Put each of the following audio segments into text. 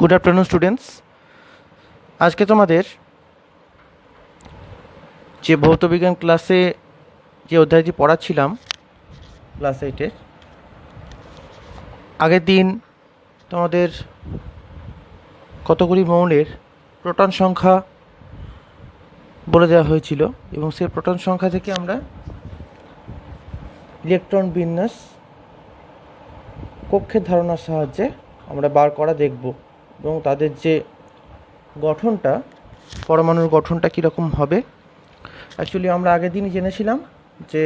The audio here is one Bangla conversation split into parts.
Good afternoon students. আজকে তোমাদের যে ভৌতবিজ্ঞান ক্লাসে যে অধ্যায়টি পড়াচ্ছিলাম ক্লাস 8-এর আগের দিন তোমাদের কতগুলি মৌলের প্রোটন সংখ্যা বলে দেওয়া হয়েছিল এবং সেই প্রোটন সংখ্যা থেকে আমরা ইলেকট্রন বিন্যাস কক্ষের ধারণার সাহায্যে আমরা বার করা দেখব এবং তাদের যে গঠনটা, পরমাণুর গঠনটা কীরকম হবে। অ্যাকচুয়ালি আমরা আগের দিনই জেনেছিলাম যে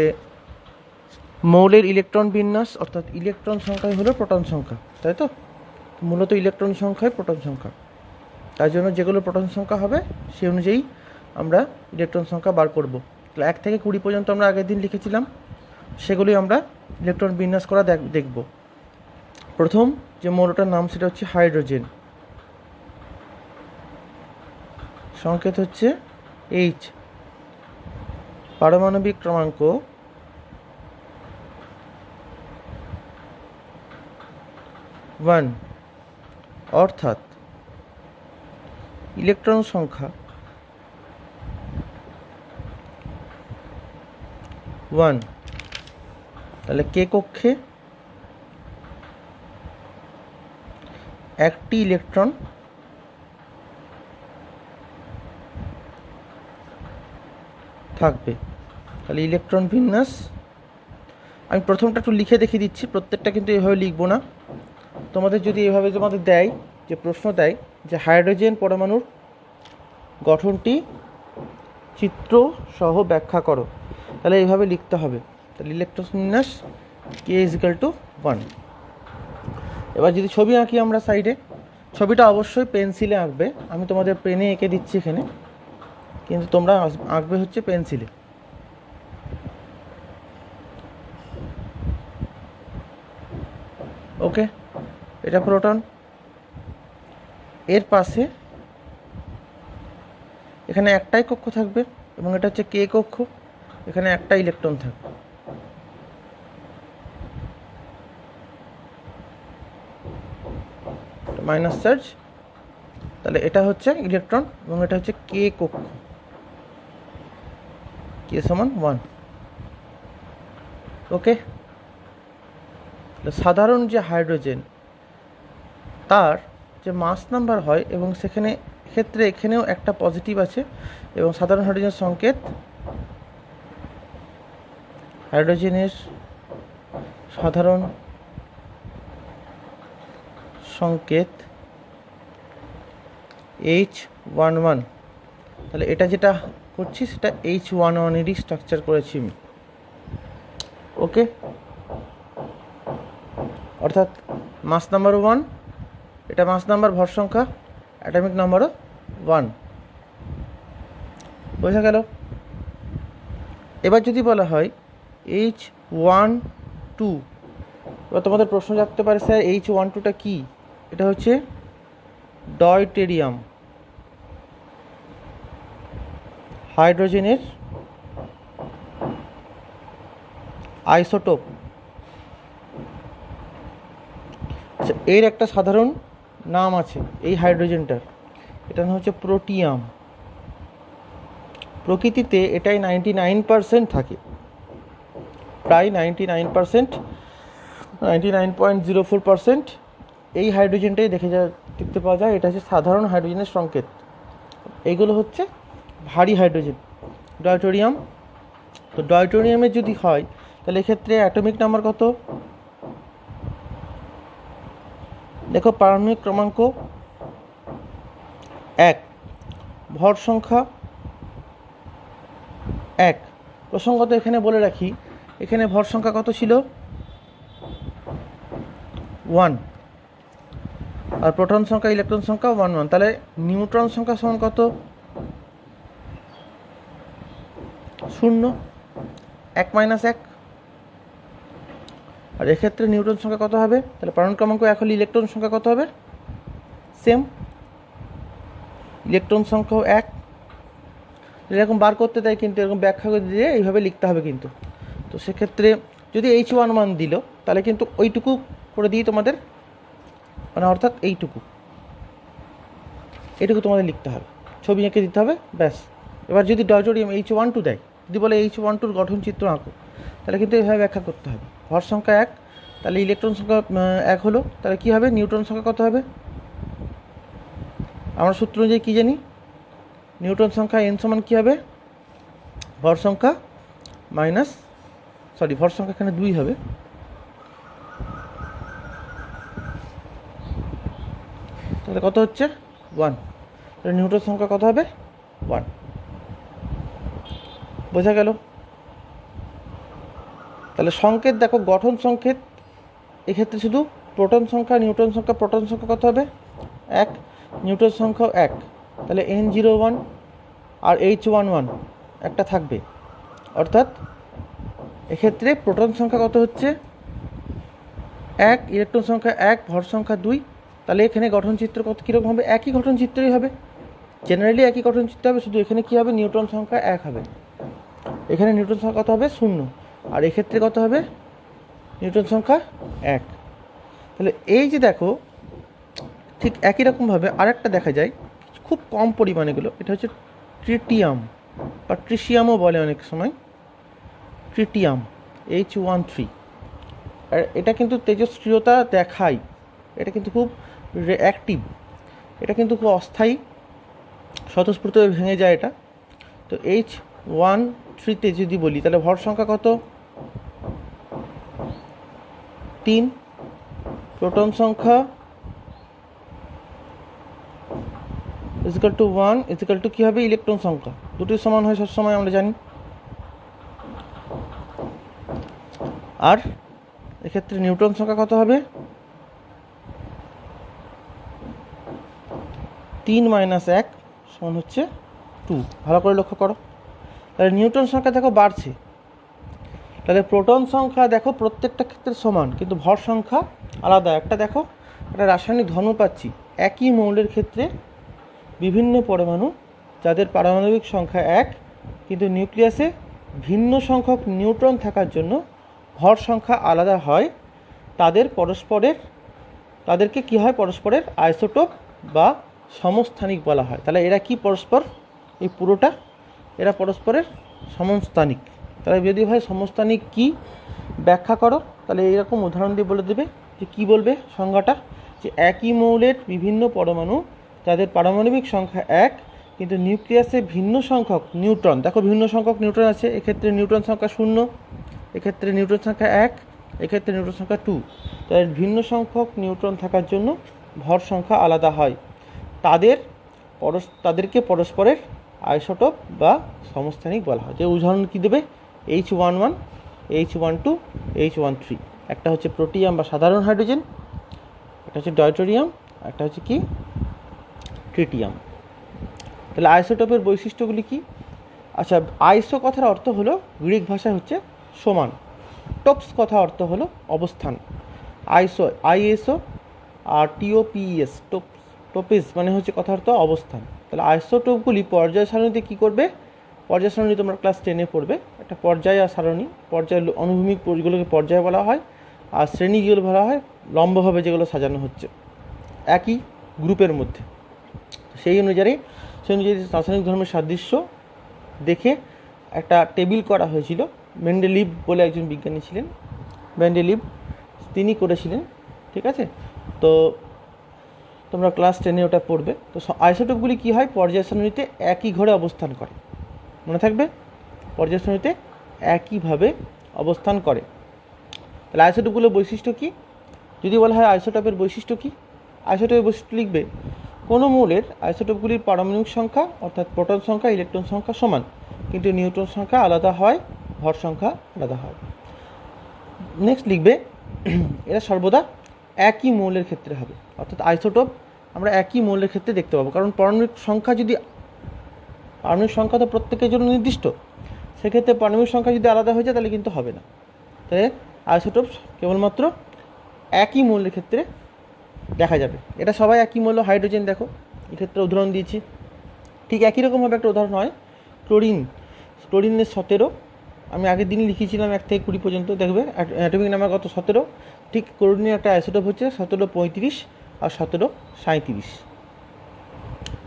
মৌলের ইলেকট্রন বিন্যাস অর্থাৎ ইলেকট্রন সংখ্যাই হলো প্রোটন সংখ্যা, তাই তো? মূলত ইলেকট্রন সংখ্যাই প্রোটন সংখ্যা, তার জন্য যেগুলো প্রোটন সংখ্যা হবে সেই অনুযায়ী আমরা ইলেকট্রন সংখ্যা বার করব। 1 থেকে 20 পর্যন্ত আমরা আগের দিন লিখেছিলাম, সেগুলি আমরা ইলেকট্রন বিন্যাস করা দেখব। প্রথম যে মৌলটার নাম সেটা হচ্ছে হাইড্রোজেন, সংকেত হচ্ছে H, পারমাণবিক ক্রমাঙ্ক 1, অর্থাৎ ইলেকট্রন সংখ্যা 1। তাহলে কে কক্ষে একটি ইলেকট্রন থাকবে। তাহলে ইলেকট্রন বিন্যাস আমি প্রথমটা একটু লিখে দেখিয়ে দিচ্ছি, প্রত্যেকটা কিন্তু এভাবে লিখবো না। তোমাদের যদি এভাবে তোমাদের দেয়, যে প্রশ্ন দেয় যে হাইড্রোজেন পরমাণুর গঠনটি চিত্র সহ ব্যাখ্যা করো, তাহলে এইভাবে লিখতে হবে। তাহলে ইলেকট্রন বিন্যাস K=1। এবার যদি ছবি আঁকি আমরা সাইডে, ছবিটা অবশ্যই পেন্সিলে আঁকবে। আমি তোমাদের পেনে এঁকে দিচ্ছি এখানে, কিন্তু তোমরা আঁকবে হচ্ছে পেন্সিলে। ওকে, এটা প্রোটন। এর পাশে এখানে একটাই কক্ষ থাকবে এবং এটা হচ্ছে কে কক্ষ, এখানে একটা ইলেকট্রন থাকবে। মাইনাস চার্জ, তাহলে এটা হচ্ছে ইলেকট্রন এবং এটা হচ্ছে কে কক্ষ, K=1। ওকে, সাধারণ যে হাইড্রোজেন তার যে মাস নাম্বার হয় এবং সেখানে ক্ষেত্রে এখানেও একটা পজিটিভ আছে এবং সাধারণ হাইড্রোজেনের সংকেত, হাইড্রোজেনের সাধারণ সংকেত H11। তাহলে এটা যেটা করছি সেটা H11-এরই স্ট্রাকচার করেছি আমি। ওকে, অর্থাৎ মাস নাম্বার 1, এটা মাস নাম্বার ভর সংখ্যা, অ্যাটমিক নাম্বারও 1। বোঝা গেল? এবার যদি বলা হয় H12, এবার তোমাদের প্রশ্ন জাগতে পারে, স্যার H12টা কি? এটা হচ্ছে ডয়টেরিয়াম, হাইড্রোজেনের আইসোটোপ। আচ্ছা, এর একটা সাধারণ নাম আছে এই হাইড্রোজেনটার, এটা নাম হচ্ছে প্রোটিয়াম। প্রকৃতিতে এটাই 99% থাকে, প্রায় 99.04% এই হাইড্রোজেনটাই দেখতে পাওয়া যায়। এটা হচ্ছে সাধারণ হাইড্রোজেনের সংকেত। এইগুলো হচ্ছে ভারী হাইড্রোজেন, ডয়টোরিয়াম। তো ডয়টোরিয়ামের যদি হয় তাহলে এক্ষেত্রে অ্যাটমিক নাম্বার কত? দেখো, পারমাণবিক ক্রমাঙ্ক 1, ভর সংখ্যা 1। প্রসঙ্গত এখানে বলে রাখি, এখানে ভর সংখ্যা কত ছিল? 1। আর প্রোটন সংখ্যা, ইলেকট্রন সংখ্যা 1 1। তাহলে নিউট্রন সংখ্যা সমান কত? 0, 1 - 1। আর এক্ষেত্রে নিউট্রন সংখ্যা কত হবে? তাহলে পারমাণবিক ক্রমাঙ্ক 1 হলে ইলেকট্রন সংখ্যা কত হবে? সেম, ইলেকট্রন সংখ্যাও 1। এরকম বার করতে দেয়, কিন্তু এরকম ব্যাখ্যা করে দিয়ে এইভাবে লিখতে হবে কিন্তু। তো সেক্ষেত্রে যদি H11 দিল তাহলে কিন্তু ওইটুকু করে দিই তোমাদের, মানে অর্থাৎ এইটুকু। এটুকু তোমাদের লিখতে হবে, ছবি এঁকে দিতে হবে, ব্যাস। এবার যদি ডয়টোরিয়াম H12 দেয়, যদি বলে H12 গঠন চিত্র আঁকো, তাহলে কিন্তু এইভাবে ব্যাখ্যা করতে হবে। ভর সংখ্যা 1, তাহলে ইলেকট্রন সংখ্যা 1 হলো, তাহলে কী হবে, নিউট্রন সংখ্যা কত হবে? আমরা সূত্র অনুযায়ী কী জানি, নিউটন সংখ্যা n সমান কী হবে, ভর সংখ্যা মাইনাস, ভর সংখ্যা এখানে 2 হবে, তাহলে কত হচ্ছে 1, তাহলে নিউটন সংখ্যা কত হবে 1। বোঝা গেল? তাহলে সংকেত দেখো, গঠন সংকেত এক্ষেত্রে শুধু প্রোটন সংখ্যা, নিউটন সংখ্যা, প্রোটন সংখ্যা কত হবে 1, নিউটন সংখ্যাও 1, তাহলে N01 আর H11 একটা থাকবে, অর্থাৎ এক্ষেত্রে প্রোটন সংখ্যা কত হচ্ছে 1, ইলেকট্রন সংখ্যা 1, ভর সংখ্যা 2, তাহলে এখানে গঠন চিত্র কত কীরকম হবে, একই গঠন চিত্রই হবে, জেনারেলি একই গঠন চিত্র হবে, শুধু এখানে কী হবে, নিউটন সংখ্যা 1 হবে, এখানে নিউটন সংখ্যা কত হবে 0, আর এক্ষেত্রে কত হবে নিউটন সংখ্যা 1। তাহলে এই যে দেখো, ঠিক একই রকমভাবে আরেকটা দেখা যায়, খুব কম পরিমাণে এগুলো, এটা হচ্ছে ট্রিটিয়াম বা ট্রিশিয়ামও বলে অনেক সময়, ট্রিটিয়াম H13। আর এটা কিন্তু তেজস্ক্রিয়তা দেখায়, এটা কিন্তু খুব অ্যাক্টিভ, এটা কিন্তু খুব অস্থায়ী, স্বতঃস্ফূর্তভাবে ভেঙে যায় এটা। তো H13তে যদি বলি, তাহলে ভর সংখ্যা কত 3, প্রোটন সংখ্যা ইজিক্যাল টু 1 ইজিক্যাল টু কী হবে, ইলেকট্রন সংখ্যা, দুটোই সমান হয় সবসময় আমরা জানি। আর এক্ষেত্রে নিউটন সংখ্যা কত হবে 3 - 1 সমান হচ্ছে 2। ভালো করে লক্ষ্য করো, তাহলে নিউটন সংখ্যা দেখো বাড়ছে, তাহলে প্রোটন সংখ্যা দেখো প্রত্যেকটা ক্ষেত্রে সমান, কিন্তু ভর সংখ্যা আলাদা। একটা দেখো, একটা রাসায়নিক ধর্ম পাচ্ছি, একই মৌলের ক্ষেত্রে বিভিন্ন পরমাণু যাদের পারমাণবিক সংখ্যা 1, কিন্তু নিউক্লিয়াসে ভিন্ন সংখ্যক নিউট্রন থাকার জন্য ভর সংখ্যা আলাদা হয়, তাদেরকে কী হয়, পরস্পরের আইসোটোপ বা সমস্থানিক বলা হয়। তাহলে এরা কি পরস্পর, এই পুরোটা এরা পরস্পরের সমস্থানিক। তাহলে যদি হয় সমস্থানিক কি ব্যাখ্যা করো, তাহলে এইরকম উদাহরণ দিয়ে বলে দেবে যে কী বলবে সংজ্ঞাটা, যে একই মৌলের বিভিন্ন পরমাণু যাদের পারমাণবিক সংখ্যা 1, কিন্তু নিউক্লিয়াসে ভিন্ন সংখ্যক নিউট্রন, দেখো ভিন্ন সংখ্যক নিউট্রন আছে, এক্ষেত্রে নিউট্রন সংখ্যা 0, এক্ষেত্রে নিউট্রন সংখ্যা 1, এক্ষেত্রে নিউট্রন সংখ্যা 2, তাদের ভিন্ন সংখ্যক নিউট্রন থাকার জন্য ভর সংখ্যা আলাদা হয়, তাদেরকে পরস্পরের আইসোটোপ বা সমস্থানিক বলা হয়। যে উদাহরণ কী দেবে, H11, H12, H13, একটা হচ্ছে প্রোটিয়াম বা সাধারণ হাইড্রোজেন, একটা হচ্ছে ডয়টোরিয়াম, একটা হচ্ছে কি ট্রিটিয়াম। তাহলে আইসোটোপের বৈশিষ্ট্যগুলি কি? আচ্ছা, আইসো কথার অর্থ হলো গ্রিক ভাষায় হচ্ছে সমান, টোপস কথা অর্থ হলো অবস্থান, আইএসও আর TOPES, টোপেস মানে হচ্ছে কথা অর্থ অবস্থান। তাহলে আইসোটোপগুলি পর্যায় সারণীতে কী করবে, পর্যায় সারণী তোমরা ক্লাস 10-এ পড়বে, একটা পর্যায় আর সারণী, পর্যায় অনুভূমিক যেগুলোকে পর্যায় বলা হয়, আর শ্রেণী যেগুলো বলা হয় লম্বভাবে যেগুলো সাজানো হচ্ছে একই গ্রুপের মধ্যে। সেই অনুযায়ী রাসায়নিক ধর্মের সাদৃশ্য দেখে একটা টেবিল করা হয়েছিল, মেন্ডেলিভ বলে একজন বিজ্ঞানী ছিলেন, মেন্ডেলিভ তিনি করেছিলেন, ঠিক আছে? তো তোমরা ক্লাস 10-এ ওটা পড়বে। তো আইসোটোপগুলি কী হয়, পর্যায় সারণীতে একই ঘরে অবস্থান করে, মনে থাকবে, পর্যায় সারণীতে একইভাবে অবস্থান করে। তাহলে আইসোটোপগুলোর বৈশিষ্ট্য কী, যদি বলা হয় আইসোটোপের বৈশিষ্ট্য কী, আইসোটোপের বৈশিষ্ট্য লিখবে, কোনো মৌলের আইসোটোপগুলির পারমাণবিক সংখ্যা অর্থাৎ প্রোটন সংখ্যা, ইলেকট্রন সংখ্যা সমান, কিন্তু নিউট্রন সংখ্যা আলাদা হয়, ভর সংখ্যা আলাদা হয়। নেক্সট লিখবে, এরা সর্বদা একই মৌলের ক্ষেত্রে হবে, অর্থাৎ আইসোটোপ আমরা একই মৌলের ক্ষেত্রে দেখতে পাবো, কারণ পারমাণবিক সংখ্যা তো প্রত্যেকের জন্য নির্দিষ্ট, সেক্ষেত্রে পারমাণবিক সংখ্যা যদি আলাদা হয়ে যায় তাহলে কিন্তু হবে না। তাই আইসোটোপ কেবলমাত্র একই মৌলের ক্ষেত্রে দেখা যাবে। এটা সবাই একই মৌল, হাইড্রোজেন দেখো এক্ষেত্রে উদাহরণ দিয়েছি। ঠিক একই রকমভাবে একটা উদাহরণ হয় ক্লোরিনের 17, আমি আগের দিনই লিখেছিলাম 1 থেকে 20 পর্যন্ত, দেখবে অ্যাটমিক নাম্বার কত 17। ঠিক ক্লোরিনের একটা আইসোটোপ হচ্ছে 1735 আর 1737।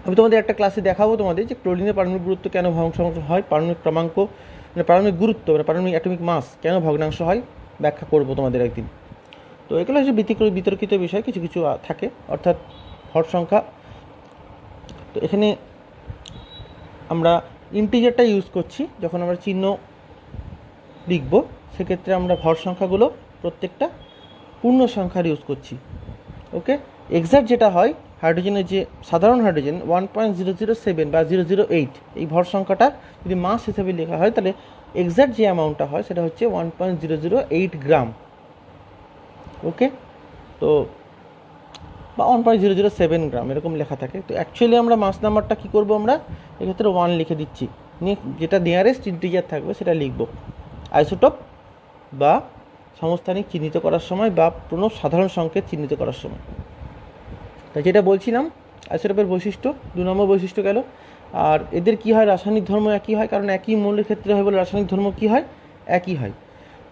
আমি তোমাদের একটা ক্লাসে দেখাবো তোমাদের যে ক্লোরিনের পারমাণবিক গুরুত্ব কেন ভগ্নাংশ হয়, পারমাণবিক ক্রমাঙ্ক মানে পারমাণবিক গুরুত্ব মানে পারমাণবিক অ্যাটমিক মাস কেন ভগ্নাংশ হয় ব্যাখ্যা করবো তোমাদের একদিন। তো এগুলো হচ্ছে বিতর্কিত বিষয়, কিছু কিছু থাকে, অর্থাৎ ভর সংখ্যা। তো এখানে আমরা ইন্টিজারটা ইউজ করছি যখন আমরা চিহ্ন লিখব, সেক্ষেত্রে আমরা ভর সংখ্যাগুলো প্রত্যেকটা পূর্ণ সংখ্যার ইউজ করছি। ওকে, এক্স্যাক্ট যেটা হয় হাইড্রোজেনের যে সাধারণ হাইড্রোজেন 1.007 বা 008, এই ভর সংখ্যাটা যদি মাস হিসেবে লেখা হয় তাহলে এক্স্যাক্ট যে অ্যামাউন্টটা হয় সেটা হচ্ছে 1.008 গ্রাম। ওকে, তো বা 1.007 গ্রাম এরকম লেখা থাকে। তো অ্যাকচুয়ালি আমরা মাস নাম্বারটা কী করবো, আমরা এক্ষেত্রে 1 লিখে দিচ্ছি, নিয়ে যেটা নিয়ারেস্ট ইন্টিজার থাকবে সেটা লিখব আইসোটোপ বা সমস্থানিক চিহ্নিত করার সময় বা কোনো সাধারণ সংকেত চিহ্নিত করার সময়। তাই যেটা বলছিলাম আইসোটোপের বৈশিষ্ট্য, 2 নম্বর বৈশিষ্ট্য গেল। আর এদের কি হয়, রাসায়নিক ধর্ম একই হয়, কারণ একই মৌলের ক্ষেত্রে হয় বলে রাসায়নিক ধর্ম কী হয়, একই হয়।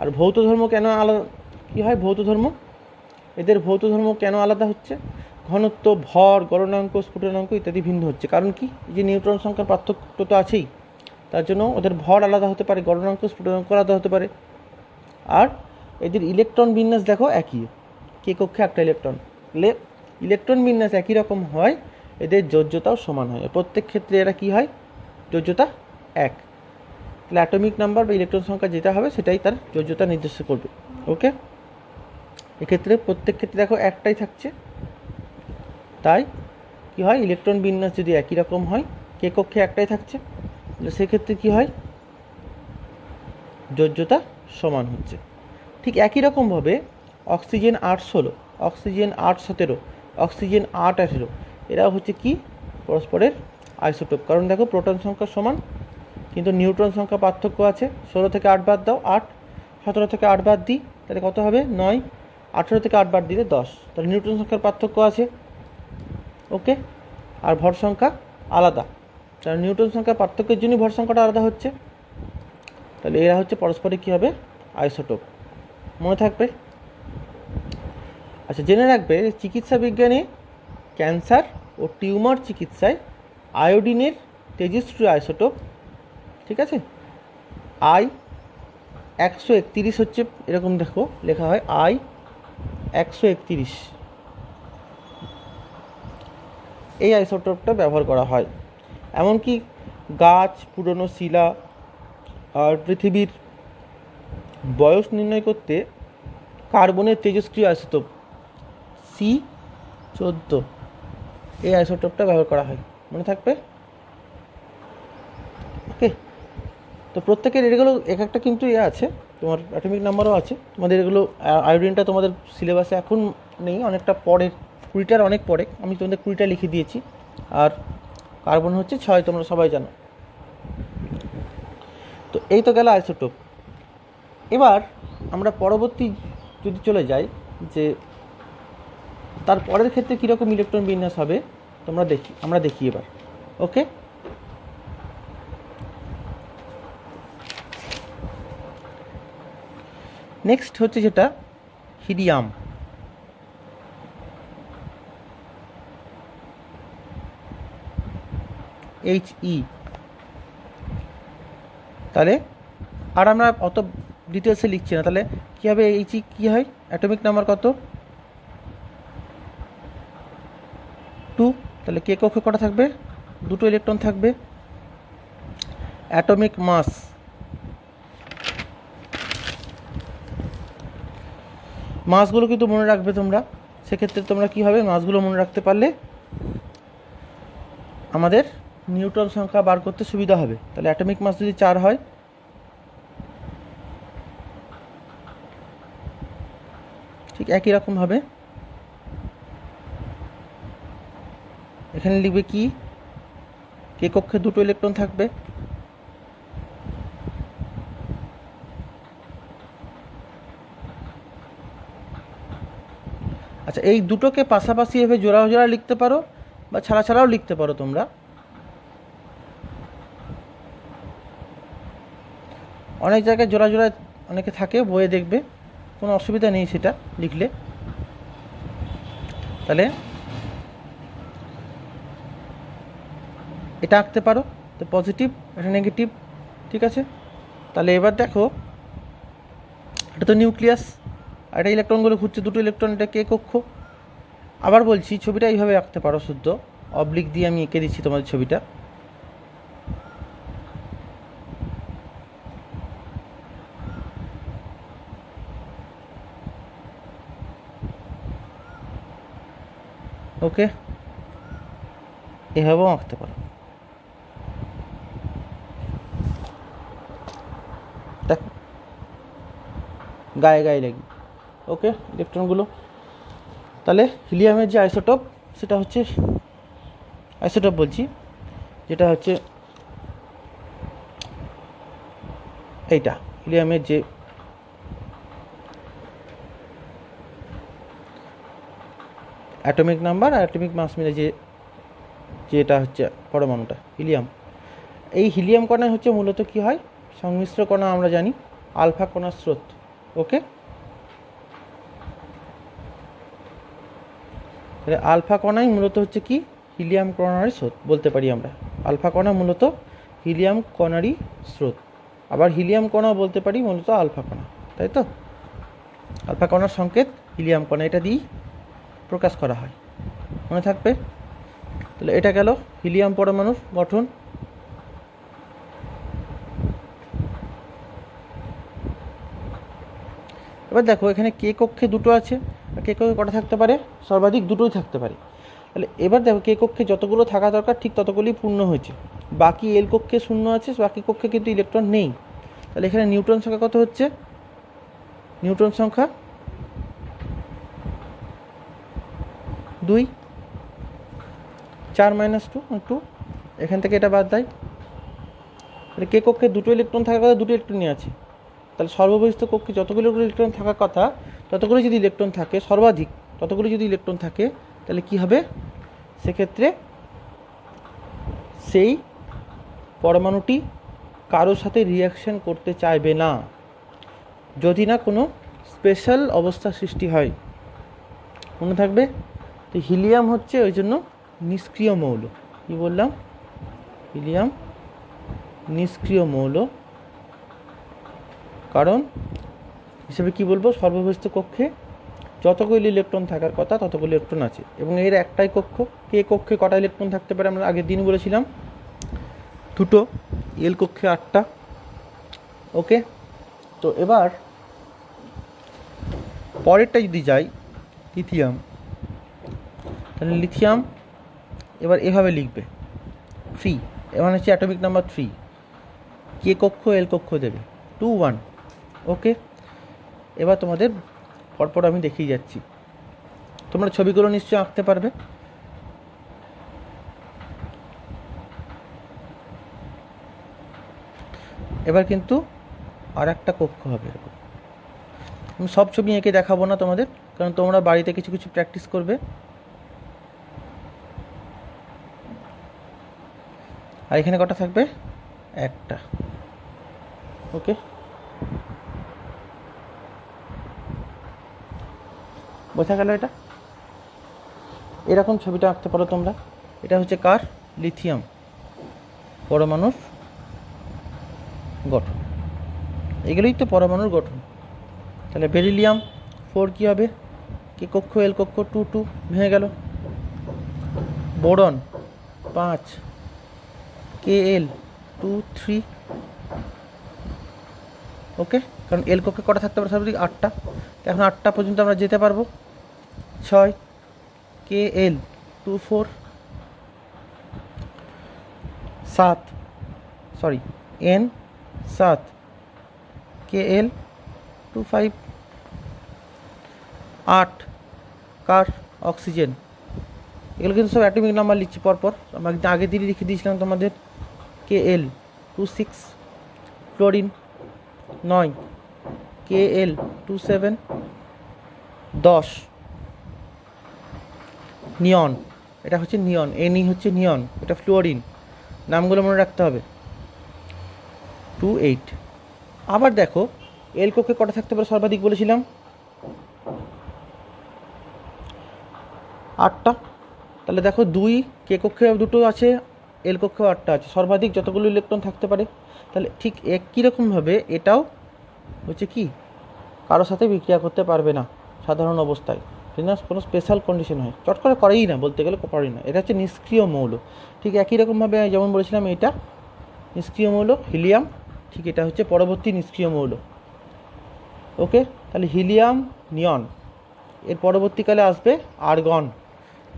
আর ভৌত ধর্ম কেন আলাদা কী হয়, ভৌত ধর্ম, এদের ভৌত ধর্ম কেন আলাদা হচ্ছে, ঘনত্ব, ভর, গলনাঙ্ক, স্ফুটনাঙ্ক ইত্যাদি ভিন্ন হচ্ছে। কারণ কি, যে নিউট্রন সংখ্যার পার্থক্য তো আছেই, তার জন্য ওদের ভর আলাদা হতে পারে, গলনাঙ্ক, স্ফুটনাঙ্ক আলাদা হতে পারে। আর এদের ইলেকট্রন বিন্যাস দেখো একই, কে কক্ষে একটা ইলেকট্রন, ইলেকট্রন বিন্যাস একই রকম হয়, এদের যোজ্যতাও সমান হয়। প্রত্যেক ক্ষেত্রে এরা কি হয়, যোজ্যতা 1। তাহলে অ্যাটমিক নাম্বার বা ইলেকট্রন সংখ্যা যেটা হবে সেটাই তার যোজ্যতা নির্দেশ করবে। ওকে, এক্ষেত্রে প্রত্যেক ক্ষেত্রে দেখো একটাই থাকছে, তাই কি হয়, ইলেকট্রন বিন্যাস যদি একই রকম হয়, কে কক্ষে একটাই থাকছে, তাহলে সেক্ষেত্রে কি হয়, যোজ্যতা সমান হচ্ছে। ঠিক একই রকমভাবে অক্সিজেন 816, অক্সিজেন 817, অক্সিজেন 818 এরা হচ্ছে কি পরস্পরের আইসোটোপ। কারণ দেখো প্রোটন সংখ্যা সমান কিন্তু নিউট্রন সংখ্যা পার্থক্য আছে। 16 থেকে 8 বাদ দাও 8, 17 থেকে 8 বাদ দিই তাহলে কত হবে 9, 18 থেকে 8 বাদ দিলে 10, তাহলে নিউট্রন সংখ্যার পার্থক্য আছে। ওকে, আর ভর সংখ্যা আলাদা, কারণ নিউট্রন সংখ্যার পার্থক্যের জন্যই ভর সংখ্যাটা আলাদা হচ্ছে। তাহলে এরা হচ্ছে পরস্পরে কী হবে, আইসোটোপ। মনে থাকবে। আচ্ছা, জেনে রাখবে চিকিৎসা বিজ্ঞানে ক্যান্সার ও টিউমার চিকিৎসায় আয়োডিনের তেজস্ক্রিয় আইসোটোপ, ঠিক আছে, I-131 হচ্ছে, এরকম দেখো লেখা হয় I-131, এই আইসোটোপটা ব্যবহার করা হয়। এমনকি গাছ, পুরনো শিলা আর পৃথিবীর বয়স নির্ণয় করতে কার্বনের তেজস্ক্রিয় আইসোটোপ C14, এই আইসোটোপটা ব্যবহার করা হয়, মনে থাকবে। ওকে, তো প্রত্যেকের এগুলো এক একটা কিন্তু আছে, তোমার অ্যাটমিক নাম্বারও আছে তোমাদের। এগুলো আয়োডিনটা তোমাদের সিলেবাসে এখন নেই, অনেকটা পরে, 20টার অনেক পরে, আমি তোমাদের 20টা লিখে দিয়েছি। আর কার্বন হচ্ছে 6, তোমরা সবাই জানো। তো এই তো গেল আইসোটোপ। এবার আমরা পরবর্তী যদি চলে যাই যে তার পরের ক্ষেত্রে কীরকম ইলেকট্রন বিন্যাস হবে আমরা দেখি এবার। ওকে, নেক্সট হচ্ছে যেটা হিলিয়াম। HE, তাহলে আর আমরা অত ডিটেলসে লিখছি না। তাহলে কী হবে, HE কী হয়, অ্যাটমিক নাম্বার কত, 2। তাহলে কে কক্ষে কটা থাকবে, 2টো ইলেকট্রন থাকবে। অ্যাটমিক মাস, মাসগুলো কিন্তু মনে রাখবে তোমরা। সেক্ষেত্রে তোমরা কী হবে, মাসগুলো মনে রাখতে পারলে আমাদের নিউট্রন সংখ্যা বার করতে সুবিধা হবে। তাহলে অ্যাটমিক মাস যদি 4 হয়, ঠিক একই রকমভাবে এখানে লিখবে কি, কে কক্ষে 2টো ইলেকট্রন থাকবে। আচ্ছা, এই দুটোকে পাশাপাশি এভাবে জোড়া জোড়া লিখতে পারো বা ছাড়া ছাড়াও লিখতে পারো তোমরা। অনেক জায়গায় জোড়া জোড়া অনেকে থাকে, বইয়ে দেখবে, কোনো অসুবিধা নেই সেটা লিখলে। তাহলে এটা আঁকতে পারো, তো পজিটিভ, এটা নেগেটিভ, ঠিক আছে। তাহলে এবার দেখো, এটা তো নিউক্লিয়াস, আর এটা ইলেকট্রনগুলো ঘুরছে, দুটো ইলেকট্রন, এটা কে কক্ষ। আবার বলছি, ছবিটা এইভাবে আঁকতে পারো, শুদ্ধ অবলিক দিয়ে আমি এঁকে দিচ্ছি তোমাদের ছবিটা। ওকে, এভাবেও আঁকতে পারো। দেখো গায়ে গায়ে লাগি। ওকে, ইলেকট্রনগুলো, তাহলে হিলিয়ামের যে আইসোটোপ, সেটা হচ্ছে আইসোটোপ বলছি, যেটা হচ্ছে এইটা হিলিয়ামের যে অ্যাটমিক নাম্বার আর অ্যাটমিক মাস মিলে যেটা হচ্ছে পরমাণুটা হিলিয়াম। এই হিলিয়াম কণা হচ্ছে মূলত কি হয়, সংমিশ্র কণা আমরা জানি, আলফা কণার স্রোত। ওকে, তাহলে আলফা কণাই মূলত হচ্ছে কি, হিলিয়াম কণারই স্রোত বলতে পারি আমরা। আলফা কণা মূলত হিলিয়াম কণারই স্রোত, আবার হিলিয়াম কণাও বলতে পারি মূলত আলফা কণা, তাই তো। আলফা কণার সংকেত হিলিয়াম কণা, এটা দিয়েই প্রকাশ করা হয়, মনে থাকবে। তাহলে এটা গেল হিলিয়াম পরমাণুর গঠন। এবার দেখো, এখানে কে কক্ষে দুটো আছে, আর কে কক্ষে কটা থাকতে পারে, সর্বাধিক দুটোই থাকতে পারে। তাহলে এবার দেখো, কে কক্ষে যতগুলো থাকা দরকার ঠিক ততগুলোই পূর্ণ হয়েছে, বাকি এল কক্ষে শূন্য আছে, বাকি কক্ষে কিন্তু ইলেকট্রন নেই। তাহলে এখানে নিউট্রন সংখ্যা কত হচ্ছে, নিউট্রন সংখ্যা 2, 4 - 2 2, এখান থেকে এটা বাদ দেয়। তাহলে কে কক্ষে দুটো ইলেকট্রন থাকার কথা, দুটো ইলেকট্রনই আছে। তাহলে সর্ববহিস্থ কক্ষে যতগুলো ইলেকট্রন থাকার কথা ততগুলো যদি ইলেকট্রন থাকে, সর্বাধিক ততগুলো যদি ইলেকট্রন থাকে, তাহলে কি হবে, সেক্ষেত্রে সেই পরমাণুটি কারোর সাথে রিয়াকশন করতে চাইবে না, যদি না কোনো স্পেশাল অবস্থা সৃষ্টি হয়, মনে থাকবে। তো হিলিয়াম হচ্ছে ওই জন্য নিষ্ক্রিয় মৌল। কি বললাম, হিলিয়াম নিষ্ক্রিয় মৌল, কারণ হিসেবে কি বলবো, সর্ববহিস্থ কক্ষে যতগুলি ইলেকট্রন থাকার কথা ততগুলি ইলেকট্রন আছে, এবং এর একটাই কক্ষ। কে কক্ষে কটা ইলেকট্রন থাকতে পারে আমরা আগের দিন বলেছিলাম, দুটো। এল কক্ষে 8টা। ওকে, তো এবার পরেরটা যদি যাই, লিথিয়াম। তাহলে লিথিয়াম এবার এভাবে লিখবে, 3, এবার হচ্ছে অ্যাটমিক নাম্বার 3, কে কক্ষ এল কক্ষ দেবে 2 1। ওকে, এবার তোমাদের পরপর আমি দেখিয়ে যাচ্ছি, তোমরা ছবিগুলো নিশ্চয়ই আঁকতে পারবে। এবার কিন্তু আর একটা কক্ষ হবে এরকম। আমি সব ছবি এঁকে দেখাবো না তোমাদের, কারণ তোমরা বাড়িতে কিছু কিছু প্র্যাকটিস করবে। আর এখানে কটা থাকবে, একটা। ওকে, বোঝা গেল। এটা এরকম ছবিটা আঁকতে পারো তোমরা। এটা হচ্ছে কার, লিথিয়াম পরমাণুর গঠন। এগুলোই তো পরমাণুর গঠন। তাহলে বেরিলিয়াম 4 কী হবে, কে কক্ষ এল কক্ষ 2 2, ভেঙে গেল। বোরন 5, কে এল 2 3। ওকে, কারণ এল কক্ষে কটা থাকতে পারে সর্বাধিক 8টা, এখন 8টা পর্যন্ত আমরা যেতে পারবো। 6, কে এল 2 4, 7 সরি এন 7, কে এল 2 5, 8 কার, অক্সিজেন। এগুলো কিন্তু সব অ্যাটমিক নাম্বার লিখছি পরপর, আমরা আগের দিনই লিখে দিয়েছিলাম তোমাদের। কে এল 2 6, ক্লোরিন 9, কে এল 2 7, 10, নিয়ন, এটা হচ্ছে নিয়ন, এনই হচ্ছে নিয়ন, এটা ফ্লুওরিন। নামগুলো মনে রাখতে হবে। 2 8। আবার দেখো, এল কক্ষে কটা থাকতে পারে সর্বাধিক বলেছিলাম, 8টা। তাহলে দেখো 2, কে কক্ষে দুটো আছে, এল কক্ষেও 8টা আছে, সর্বাধিক যতগুলো ইলেকট্রন থাকতে পারে। তাহলে ঠিক একই রকমভাবে এটাও হচ্ছে কি কারোর সাথে বিক্রিয়া করতে পারবে না সাধারণ অবস্থায়, যদি না কোনো স্পেশাল কন্ডিশন হয়, চট করে করেই না, বলতে গেলে করেই না। এটা হচ্ছে নিষ্ক্রিয় মৌল। ঠিক একই রকমভাবে যেমন বলেছিলাম এটা নিষ্ক্রিয় মৌল হিলিয়াম, ঠিক এটা হচ্ছে পরবর্তী নিষ্ক্রিয় মৌল। ওকে, তাহলে হিলিয়াম নিয়ন, এর পরবর্তীকালে আসবে আর্গন,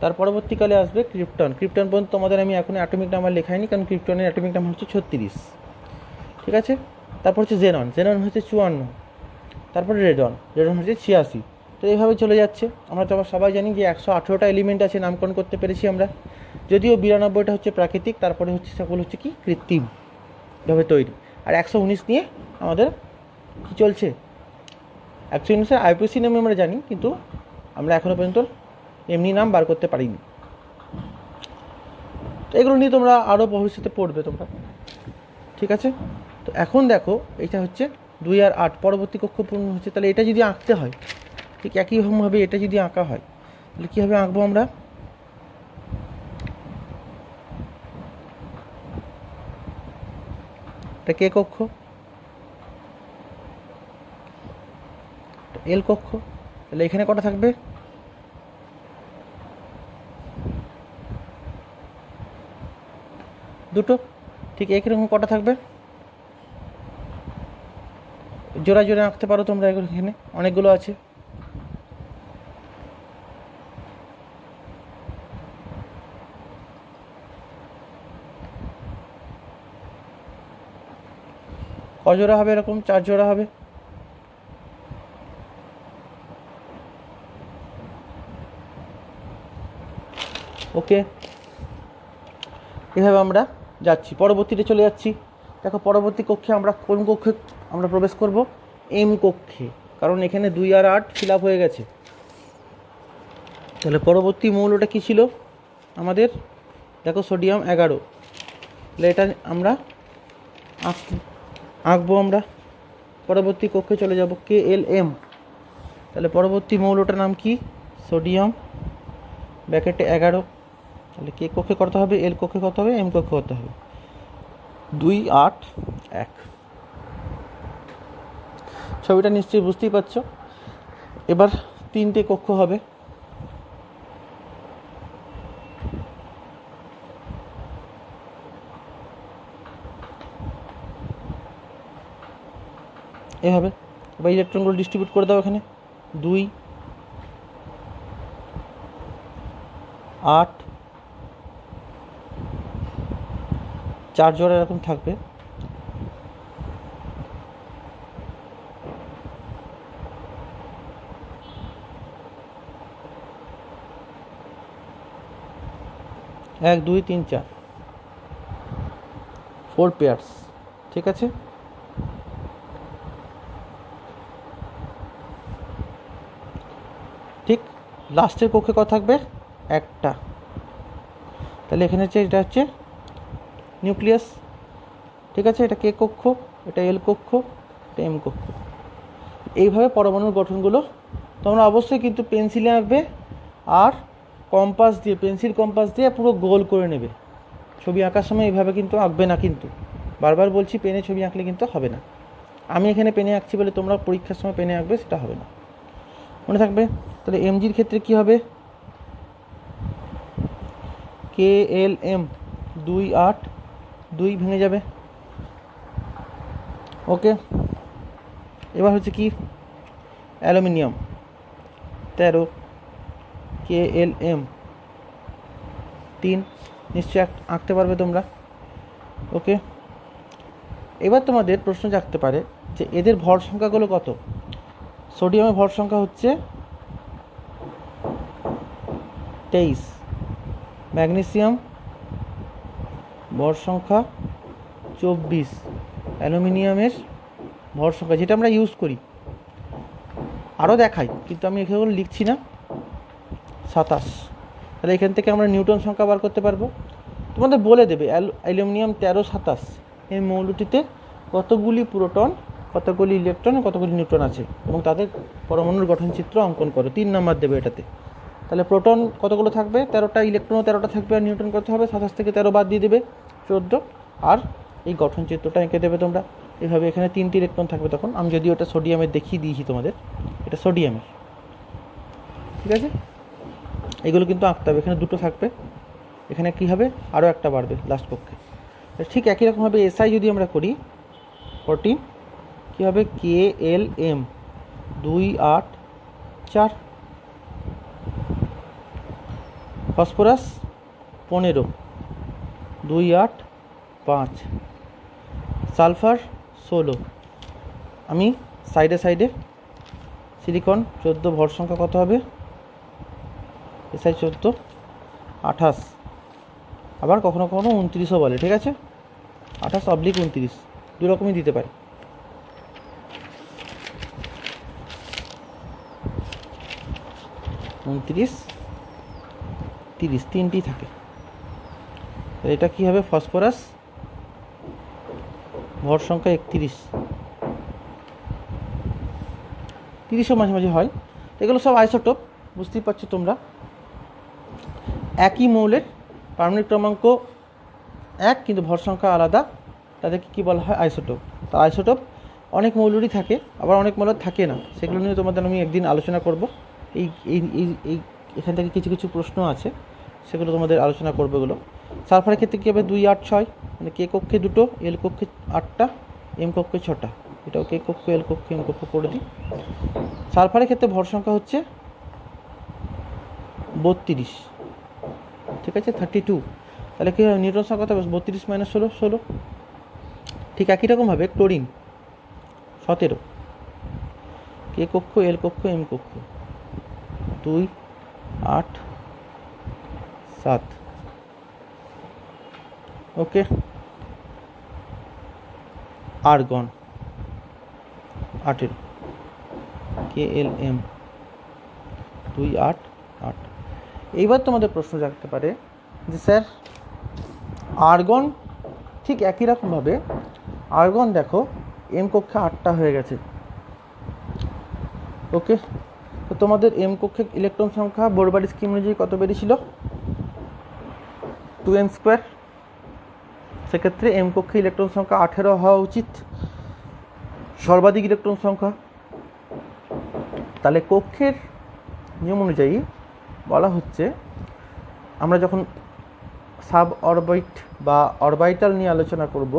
তার পরবর্তীকালে আসবে ক্রিপ্টন। ক্রিপ্টন পর্যন্ত তোমাদের আমি এখন অ্যাটমিক নাম্বার লেখাইনি, কারণ ক্রিপ্টনের অ্যাটমিক নাম্বার হচ্ছে 36। ঠিক আছে, তারপর হচ্ছে জেনন, জেনন হচ্ছে 54, তারপরে রেডন, রেডন হচ্ছে 86। তো এইভাবে চলে যাচ্ছে। আমরা তো আবার সবাই জানি যে 118টা এলিমেন্ট আছে, নামকরণ করতে পেরেছি আমরা, যদিও 92টা হচ্ছে প্রাকৃতিক, তারপরে হচ্ছে সকল হচ্ছে কি কৃত্রিমভাবে তৈরি। আর 119 নিয়ে আমাদের কী চলছে, 119 আইপিসি নামে আমরা জানি, কিন্তু আমরা এখনও পর্যন্ত এমনি নাম বার করতে পারিনি। তো এগুলো নিয়ে তোমরা আরও ভবিষ্যতে পড়বে তোমরা। ঠিক আছে, তো এখন দেখো এটা হচ্ছে 2 আর 8 পরবর্তী কক্ষ পূর্ণ হচ্ছে। তাহলে এটা যদি আঁকতে হয় ঠিক একইভাবে এটা যদি আঁকা হয়, তাহলে কীভাবে আঁকবো আমরা? এটা কে কক্ষ, এল কক্ষ, তাহলে এখানে কটা থাকবে? দুটো। ঠিক একই রকম কটা থাকবে? জোড়া জোড়া আঁকতে পারো তোমরা, এখানে অনেকগুলো আছে। কজোড়া হবে? এরকম 4 জোড়া হবে। ওকে, এভাবে আমরা যাচ্ছি, পরবর্তীতে চলে যাচ্ছি। দেখো পরবর্তী কক্ষে আমরা কোন কক্ষে আমরা প্রবেশ করব? এম কক্ষে, কারণ এখানে 2 আর 8 ফিল আপ হয়ে গেছে। তাহলে পরবর্তী মৌলটা কী ছিল আমাদের? দেখো সোডিয়াম 11। তাহলে এটা আমরা আঁকবো। আমরা পরবর্তী কক্ষে চলে যাব, KLM। তাহলে পরবর্তী মৌলটার নাম কি? সোডিয়াম ব্র্যাকেটে 11। তাহলে কে কক্ষে করতে হবে? এল কক্ষে করতে হবে, এম কক্ষে করতে হবে। 2, 8, 1। ছবিটা নিশ্চয়ই বুঝতেই পারছো। এবার 3টে কক্ষ হবে। এভাবে এবার ইলেকট্রনগুলো ডিস্ট্রিবিউট করে দাও এখানে। 2, 8, 4 জোড়া এরকম থাকবে। এক, 2, 3, 4, 4 পেয়ার্স। ঠিক আছে, ঠিক লাস্টের কক্ষে কত থাকবে? একটা। তাহলে এখানে হচ্ছে এটা হচ্ছে নিউক্লিয়াস। ঠিক আছে, এটা কে কক্ষ, এটা এল কক্ষ, এটা এম কক্ষ। এইভাবে পরমাণুর গঠনগুলো তোমরা অবশ্যই কিন্তু পেন্সিলে আঁকবে, আর কম্পাস দিয়ে, পেন্সিল কম্পাস দিয়ে পুরো গোল করে নেবে। ছবি আঁকার সময় এইভাবে কিন্তু আঁকবে না, কিন্তু বারবার বলছি পেনে ছবি আঁকলে কিন্তু হবে না। আমি এখানে পেনে আঁকছি বলে তোমরা পরীক্ষার সময় পেনে আঁকবে, সেটা হবে না, মনে থাকবে। তাহলে এমজির ক্ষেত্রে কি হবে? KLM 2, 8, 2 ভেঙে যাবে। ওকে, এবার হচ্ছে কি? Aluminium 13, KLM 3। নিশ্চয়ই আঁকতে পারবে তোমরা। ওকে, এবার তোমাদের প্রশ্ন জাগতে পারে যে এদের ভর সংখ্যাগুলো কত? সোডিয়ামের ভর সংখ্যা হচ্ছে 23, ম্যাগনেসিয়াম ভর সংখ্যা 24, অ্যালুমিনিয়ামের ভর সংখ্যা যেটা আমরা ইউজ করি, আরও দেখাই কিন্তু আমি এখানে লিখছি না, 27। তাহলে এখান থেকে আমরা নিউটন সংখ্যা বার করতে পারবো। তোমাদের বলে দেবে অ্যালুমিনিয়াম 13, 27 এই মৌলটিতে কতগুলি প্রোটন, কতগুলি ইলেকট্রন, কতগুলি নিউট্রন আছে, এবং তাদের পরমাণুর গঠন চিত্র অঙ্কন করো। 3 নাম্বার দেবে এটাতে। তাহলে প্রোটন কতগুলো থাকবে 13টা, ইলেকট্রনও 13টা থাকবে, আর নিউটন কত হবে 27 থেকে 13 বাদ দিয়ে দেবে 14, আর এই গঠন চিত্রটা এঁকে দেবে তোমরা এইভাবে। এখানে 3টি ইলেকট্রন থাকবে তখন, আমি যদিও ওটা সোডিয়ামের দেখিয়ে দিয়েছি তোমাদের, এটা সোডিয়ামের, ঠিক আছে। এগুলো কিন্তু আঁকতে হবে, এখানে 2টো থাকবে, এখানে কী হবে আরও একটা বাড়বে লাস্ট পক্ষে। ঠিক একই রকমভাবে এসআই যদি আমরা করি 14, কী হবে KLM 2 8 4, ফসফরাস 15 2 8 5, সালফার 16, আমি সাইডে সিলিকন 14, ভর সংখ্যা কত হবে এসআই 14 28, আবার কখনো 29ও বলে, ঠিক আছে। 28/29 দু রকমই দিতে পারে। উনত্রিশ 30 3টি থাকে। এটা কি হবে ফসফরাস, ভর সংখ্যা 31, 30ও মাঝে মাঝে হয়। এগুলো সব আইসোটোপ, বুঝতেই পারছো তোমরা। একই মৌলের পারমাণবিক ক্রমাঙ্ক 1 কিন্তু ভর সংখ্যা আলাদা, তাদেরকে কী বলা হয় আইসোটোপ। তা আইসোটোপ অনেক মৌলেরই থাকে, আবার অনেক মৌলের থাকে না, সেগুলো নিয়ে তোমাদের আমি একদিন আলোচনা করব। এই এখান থেকে কিছু কিছু প্রশ্ন আছে, সেগুলো তোমাদের আলোচনা করবো এগুলো। সালফারের ক্ষেত্রে কী হবে 2 8 6, মানে কে কক্ষে 2টো, এল কক্ষে 8টা, এম কক্ষে 6টা, এটাও কে কক্ষ এল কক্ষ এম কক্ষ করে দিই। সালফারের ক্ষেত্রে ভর সংখ্যা হচ্ছে 32, ঠিক আছে 32, তাহলে কী হবে নিউট্রন সংখ্যা কত হবে 32 - 16 16। ঠিক একই রকমভাবে ক্লোরিন 17, কে কক্ষ এল কক্ষ এম কক্ষ 2 8 7, ওকে। Argon 18, KLM 2 8 8। এইবার তোমাদের প্রশ্ন জাগতে পারে যে স্যার আর্গন ঠিক একই রকমভাবে আর্গন দেখো এম কক্ষে 8টা হয়ে গেছে, ওকে। তো তোমাদের এম কক্ষে ইলেকট্রন সংখ্যা বোরবারি স্কিম অনুযায়ী কত বেরিয়েছিল 2n², সেক্ষেত্রে এম কক্ষে ইলেকট্রন সংখ্যা 18 হওয়া উচিত, সর্বাধিক ইলেকট্রন সংখ্যা। তাহলে কক্ষের নিয়ম অনুযায়ী বলা হচ্ছে, আমরা যখন সাব অরবিট বা অরবাইটাল নিয়ে আলোচনা করব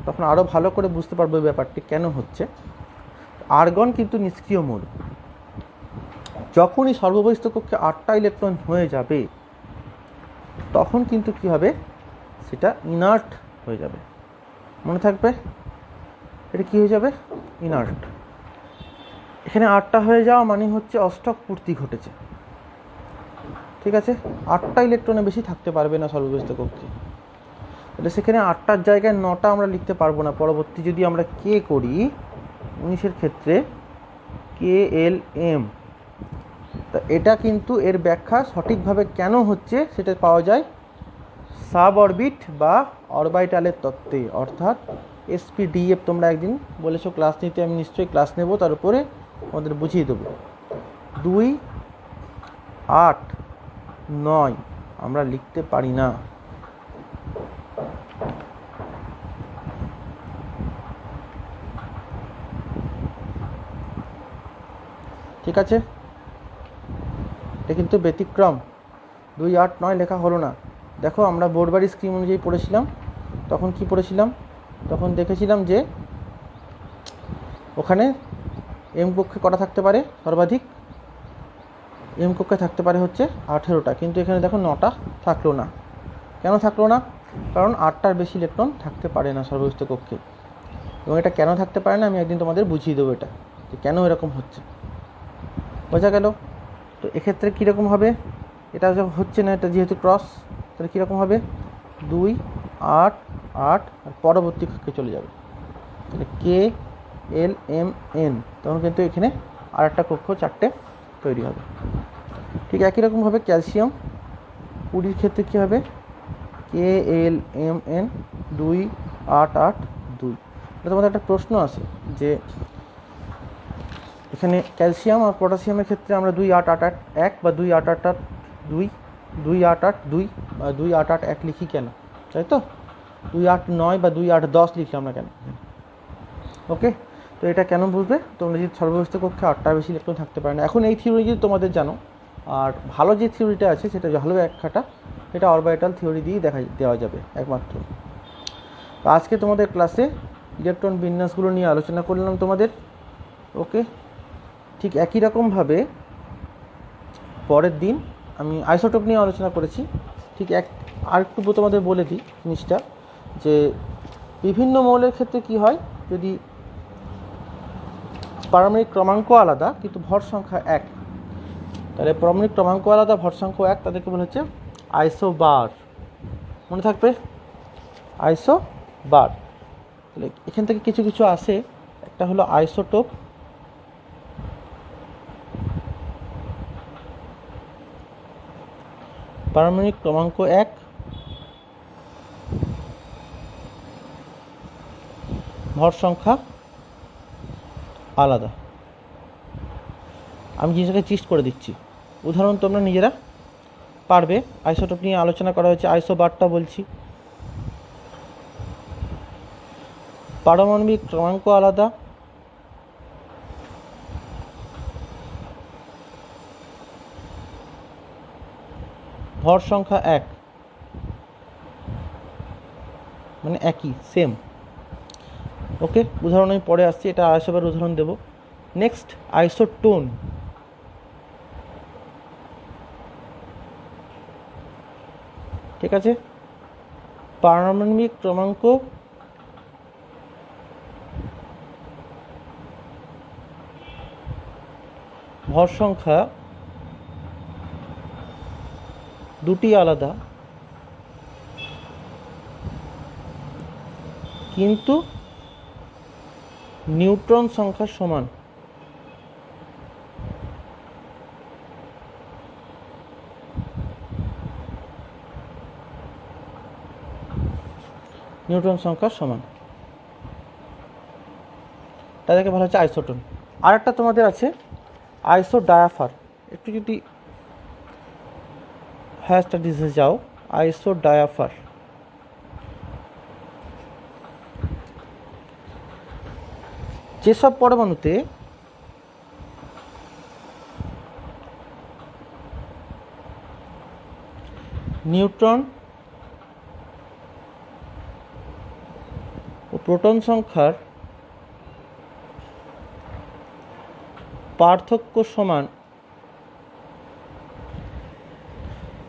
তখন আরও ভালো করে বুঝতে পারবো ব্যাপারটি কেন হচ্ছে। আর্গন কিন্তু নিষ্ক্রিয় মৌল, যখনই সর্ববহিস্থ কক্ষে 8টা ইলেকট্রন হয়ে যাবে তখন কিন্তু কি হবে সেটা ইনার্ট হয়ে যাবে, মনে থাকবে এটা কি হয়ে যাবে ইনার্ট। এখানে 8টা হয়ে যাওয়া মানে হচ্ছে অষ্টক পূর্তি ঘটেছে, ঠিক আছে। 8টা ইলেকট্রনে বেশি থাকতে পারবে না সর্ববহিস্থ কক্ষে, তাহলে সেখানে 8টার জায়গায় 9টা আমরা লিখতে পারবো না। পরবর্তী যদি আমরা কে করি 19-এর ক্ষেত্রে KLM, তা এটা কিন্তু এর ব্যাখ্যা সঠিকভাবে কেন হচ্ছে সেটা পাওয়া যায় সাব অরবিট বা অরবাইটালের তত্ত্বে, অর্থাৎ SPDF। তোমরা একদিন বলেছো ক্লাস নিতে, আমি নিশ্চয়ই ক্লাস নেব, তার উপরে আমাদের বুঝিয়ে দেবো। 2 8 9 আমরা লিখতে পারি না, ঠিক আছে। এটা কিন্তু ব্যতিক্রম, 2 8 9 লেখা হলো না। দেখো আমরা বোরবারি স্কিম অনুযায়ী পড়েছিলাম, তখন কি পড়েছিলাম, তখন দেখেছিলাম যে ওখানে এম কক্ষে কটা থাকতে পারে সর্বাধিক, এম কক্ষে থাকতে পারে হচ্ছে 18টা, কিন্তু এখানে দেখো 9টা থাকলো না। কেন থাকলো না? কারণ 8টার বেশি ইলেকট্রন থাকতে পারে না সর্ববহিস্থ কক্ষে। এবং এটা কেন থাকতে পারে না আমি একদিন তোমাদের বুঝিয়ে দেবো, এটা যে কেন এরকম হচ্ছে, বোঝা গেল। তো এক্ষেত্রে কীরকম হবে, এটা হচ্ছে না, এটা যেহেতু ক্রস, তাহলে কীরকম হবে 2 8 8 আর পরবর্তী কক্ষে চলে যাবে, তাহলে KLMN, তখন কিন্তু এখানে আর একটা কক্ষ 4টে তৈরি হবে। ঠিক একই রকমভাবে ক্যালসিয়াম 20-এর ক্ষেত্রে কী হবে KLMN 2 8 8 2। তোমাদের একটা প্রশ্ন আছে যে এখানে ক্যালসিয়াম আর পটাশিয়ামের ক্ষেত্রে আমরা 2-8-8-1 বা 2-8-8-2, 2-8-8-2 বা 2-8-8-1 লিখি কেন, তাই তো? 2-8-9 বা 2-8-10 লিখলাম না কেন? ওকে, তো এটা কেন বুঝবে? তোমরা যদি সর্বস্থ কক্ষে 8টার বেশি ইলেকট্রন থাকতে পারে না। এখন এই থিওরি যদি তোমাদের জানো, আর ভালো যে থিওরিটা আছে সেটা ভালো ব্যাখ্যাটা, এটা অরবিটাল থিওরি দিয়েই দেওয়া যাবে একমাত্র। তো আজকে তোমাদের ক্লাসে ইলেকট্রন বিন্যাসগুলো নিয়ে আলোচনা করলাম তোমাদের। ওকে, ঠিক একই রকমভাবে পরের দিন আমি আইসোটোপ নিয়ে আলোচনা করেছি। ঠিক আর একটু তোমাদের বলে দিই জিনিসটা, যে বিভিন্ন মৌলের ক্ষেত্রে কি হয়, যদি পারমাণবিক ক্রমাঙ্ক আলাদা কিন্তু ভর সংখ্যা এক, তাহলে পারমাণবিক ক্রমাঙ্ক আলাদা ভর সংখ্যা এক, তাদেরকে বলা হচ্ছে আইসোবার। মনে থাকবে, আইসোবার। তাহলে এখান থেকে কিছু কিছু আসে, একটা হলো আইসোটোপ, পারমাণবিক ক্রমাঙ্ক এক, ভর সংখ্যা আলাদা। আমি জিনিসটাকে চিস্ট করে দিচ্ছি, উদাহরণ তোমরা নিজেরা পারবে। আইসোটোপ নিয়ে আলোচনা করা হয়েছে, আইসোবারটা বলছি। পারমাণবিক ক্রমাঙ্ক আলাদা, ভর সংখ্যা এক, মানে একই, সেম। ওকে, উদাহরণ আমি পরে আসছি, এটা আইসোবার উদাহরণ দেব। Next isotone. ঠিক আছে, পারমাণবিক ক্রমাঙ্ক ভর সংখ্যা দুটি আলাদা, কিন্তু নিউট্রন সংখ্যা সমান। নিউট্রন সংখ্যা সমান, তাদেরকে বলা হচ্ছে আইসোটোন। আর একটা তোমাদের আছে আইসোডায়াফার। একটু যদি হায়ার স্টাডিজে যাও, আইসোডায়াফার যেসব পরমাণুতে নিউট্রন ও প্রোটন সংখ্যার পার্থক্য সমান,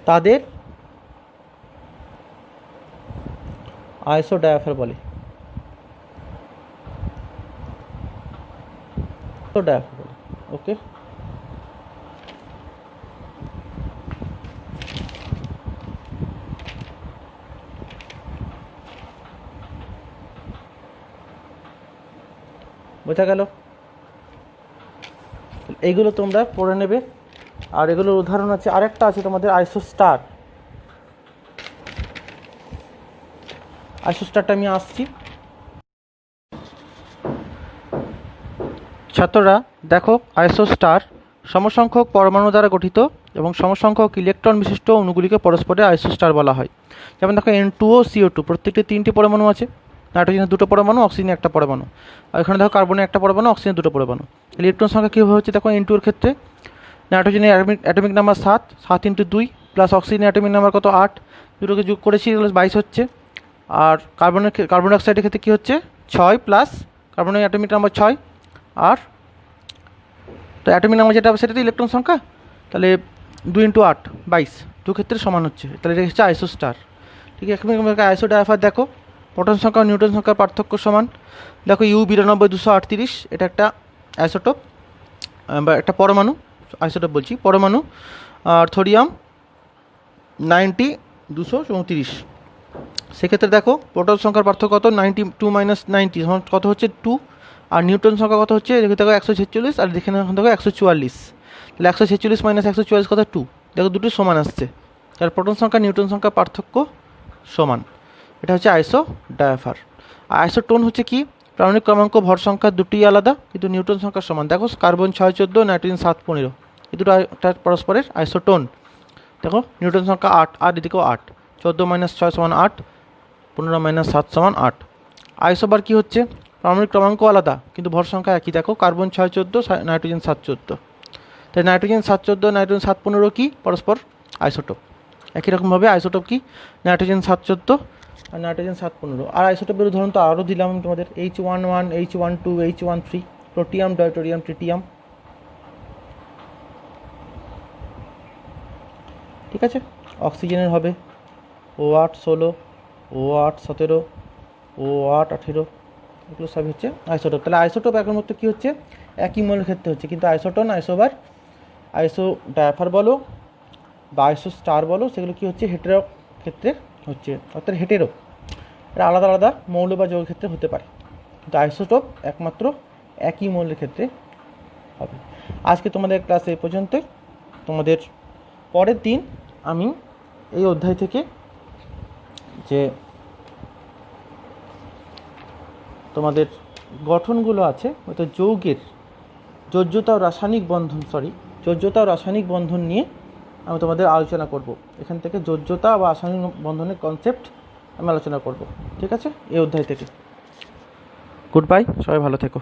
তাদের আইসোডায়াফার বলে। ওকে, বোঝা গেল? এইগুলো তোমরা পড়ে নেবে। আর এগুলোর উদাহরণ আছে, আরেকটা আছে তোমাদের আইসোস্টার। আইসোস্টারটা আমি আসছি। ছাত্ররা দেখো, আইসোস্টার সমসংখ্যক পরমাণু দ্বারা গঠিত এবং সমসংখ্যক ইলেকট্রন বিশিষ্ট অণুগুলিকে পরস্পরের আইসোস্টার বলা হয়। যেমন দেখো N2O CO2, প্রত্যেকটি 3টি পরমাণু আছে। নাইট্রোজেনের 2টো পরমাণু, অক্সিজেনের 1টা পরমাণু। আর এখানে দেখো কার্বনের 1টা পরমাণু, অক্সিজেনের 2টো পরমাণু। ইলেকট্রন সংখ্যা কীভাবে হচ্ছে দেখো, N2 এর ক্ষেত্রে নাইট্রোজেনের অ্যাটমিক নাম্বার 7, 7 × 2, প্লাস অক্সিজেনের অ্যাটমিক নাম্বার কত 8, দুটোকে যোগ করেছি 22 হচ্ছে। আর কার্বন ডাইঅক্সাইডের ক্ষেত্রে কী হচ্ছে 6 প্লাস কার্বনের অ্যাটমিক নাম্বার 6, আর তো অ্যাটমিক নাম্বার যেটা হবে সেটা তো ইলেকট্রন সংখ্যা, তাহলে 2 × 8 22, দু ক্ষেত্রে সমান হচ্ছে, তাহলে এটা হচ্ছে আইসোস্টার। ঠিক আছে, আইসোডায়াফার দেখো, প্রোটন সংখ্যা ও নিউট্রন সংখ্যার পার্থক্য সমান। দেখো U9238, এটা একটা আইসোটোপ বা একটা পরমাণু, আইসোটোপ বলছি পরমাণু। আর থোরিয়াম 90 234, সেক্ষেত্রে দেখো প্রোটন সংখ্যার পার্থক্য কত, 92 - 90 কত হচ্ছে 2, আর নিউট্রন সংখ্যা কত হচ্ছে দেখো 146, আর দেখে দেখো 144, তাহলে 146 - 144 কত 2, দেখো দুটো সমান আসছে, তার প্রোটন সংখ্যা নিউট্রন সংখ্যা পার্থক্য সমান। এটা হচ্ছে আইসোডায়াফার। আর আইসোটোন হচ্ছে কি, পারমাণবিক ক্রমাঙ্ক ভর সংখ্যা দুটোই আলাদা কিন্তু নিউটন সংখ্যা সমান। দেখো কার্বন 614, নাইট্রোজেন 715, এই দুটো পরস্পরের আইসোটোন। দেখো নিউটন সংখ্যা 8 আর এদিকেও 8, 14 - 6 = 8, 15 - 7 = 8। আইসোবার কি হচ্ছে, পারমাণবিক ক্রমাঙ্ক আলাদা কিন্তু ভর সংখ্যা একই। দেখো কার্বন 614, নাইট্রোজেন 714, তাই নাইট্রোজেন 714 নাইট্রোজেন 715 কি পরস্পর আইসোটোপ। একই রকমভাবে আইসোটোপ কি নাইট্রোজেন 714 আর নাইট্রোজেন 715। আর আইসোটোপের উদাহরণ তো আরও দিলাম তোমাদের, H11, H12, H13, protium, ডয়টোরিয়াম, tritium. ঠিক আছে। অক্সিজেনের হবে O8 16, O8 17, O8 18, এগুলো সব হচ্ছে আইসোটোপ। তাহলে আইসোটোপ এখন মতো কী হচ্ছে, একই মৌলের ক্ষেত্রে হচ্ছে, কিন্তু আইসোটোন, আইসোবার, আইসো ডায়াফার বলো বা আইসো স্টার বলো, সেগুলো কী হচ্ছে হেটেরো ক্ষেত্রে হচ্ছে, অর্থাৎ হেটেরো, এটা আলাদা আলাদা মৌল বা যৌগের ক্ষেত্রে হতে পারে, কিন্তু আইসোটোপ একমাত্র একই মৌলের ক্ষেত্রে হবে। আজকে তোমাদের ক্লাসে এই পর্যন্তই। তোমাদের পরের দিন আমি এই অধ্যায় থেকে যে তোমাদের গঠনগুলো আছে, হয়তো যৌগের যোজ্যতা ও রাসায়নিক বন্ধন নিয়ে আমি তোমাদের আলোচনা করব। এখান থেকে যোজ্যতা বা রাসায়নিক বন্ধনের কনসেপ্ট আমি আলোচনা করব। ঠিক আছে, এই অধ্যায় থেকে। গুড বাই, সবাই ভালো থেকো।